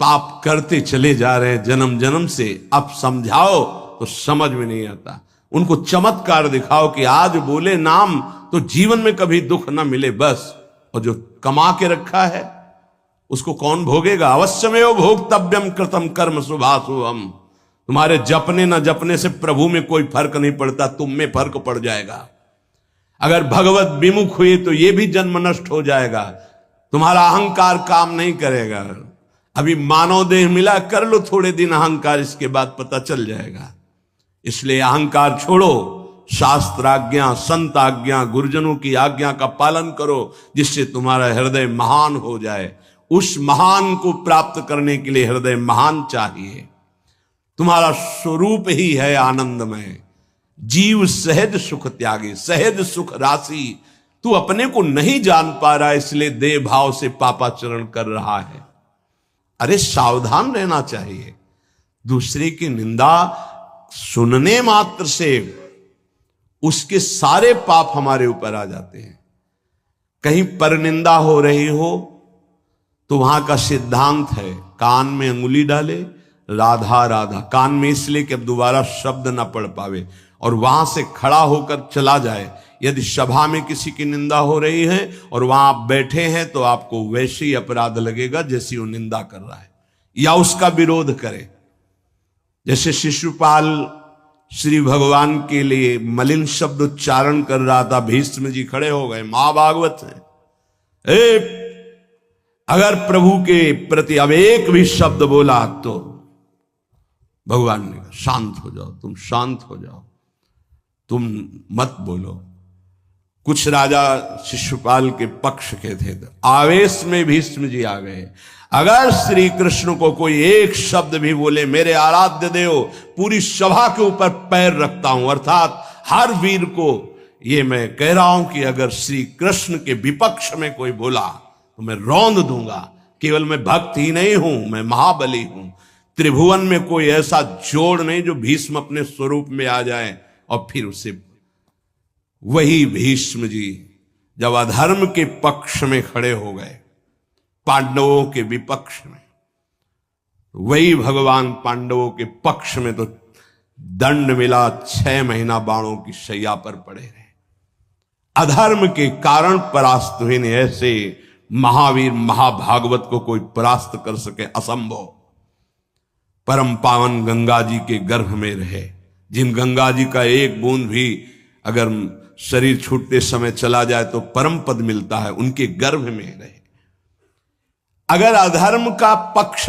पाप करते चले जा रहे हैं जन्म जन्म से, अब समझाओ तो समझ में नहीं आता। उनको चमत्कार दिखाओ कि आज बोले नाम तो जीवन में कभी दुख ना मिले बस, और जो कमा के रखा है उसको कौन भोगेगा? अवश्यमेव भोक्तव्यम कृतम कर्म शुभाशुभम। तुम्हारे जपने न जपने से प्रभु में कोई फर्क नहीं पड़ता, तुम में फर्क पड़ जाएगा। अगर भगवत विमुख हुए तो यह भी जन्म नष्ट हो जाएगा, तुम्हारा अहंकार काम नहीं करेगा। अभी मानव देह मिला, कर लो थोड़े दिन अहंकार, इसके बाद पता चल जाएगा। इसलिए अहंकार छोड़ो, शास्त्राज्ञा, संत आज्ञा, गुरुजनों की आज्ञा का पालन करो, जिससे तुम्हारा हृदय महान हो जाए। उस महान को प्राप्त करने के लिए हृदय महान चाहिए। तुम्हारा स्वरूप ही है आनंदमय। जीव सहज सुख त्यागी, सहज सुख राशि। तू अपने को नहीं जान पा रहा, इसलिए देह भाव से पापाचरण कर रहा है। अरे सावधान रहना चाहिए। दूसरे की निंदा सुनने मात्र से उसके सारे पाप हमारे ऊपर आ जाते हैं। कहीं परनिंदा हो रही हो तो वहां का सिद्धांत है, कान में अंगुली डाले, राधा राधा, कान में इसलिए कि अब दोबारा शब्द ना पढ़ पावे, और वहां से खड़ा होकर चला जाए। यदि सभा में किसी की निंदा हो रही है और वहां आप बैठे हैं तो आपको वैसे ही अपराध लगेगा जैसी वो निंदा कर रहा है, या उसका विरोध करे। जैसे शिशुपाल श्री भगवान के लिए मलिन शब्द उच्चारण कर रहा था, भीष्म जी खड़े हो गए, महाभागवत है, अगर प्रभु के प्रति अब एक भी शब्द बोला तो भगवान ने कहा शांत हो जाओ, तुम शांत हो जाओ, तुम मत बोलो। कुछ राजा शिशुपाल के पक्ष के थे, तो आवेश में भीष्म जी आ गए। अगर श्री कृष्ण को कोई एक शब्द भी बोले, मेरे आराध्य देव, पूरी सभा के ऊपर पैर रखता हूं। अर्थात हर वीर को ये मैं कह रहा हूं कि अगर श्री कृष्ण के विपक्ष में कोई बोला तो मैं रौंद दूंगा। केवल मैं भक्त ही नहीं हूं, मैं महाबली हूं। त्रिभुवन में कोई ऐसा जोड़ नहीं जो भीष्म अपने स्वरूप में आ जाए और फिर उसे। वही भीष्म जी जब अधर्म के पक्ष में खड़े हो गए, पांडवों के विपक्ष में, वही भगवान पांडवों के पक्ष में तो दंड मिला, 6 महीना बाणों की शैया पर पड़े रहे। अधर्म के कारण परास्त हुए ने। ऐसे महावीर महाभागवत को कोई परास्त कर सके असंभव। परम पावन गंगा जी के गर्भ में रहे, जिन गंगा जी का एक बूंद भी अगर शरीर छूटते समय चला जाए तो परम पद मिलता है, उनके गर्भ में रहे। अगर अधर्म का पक्ष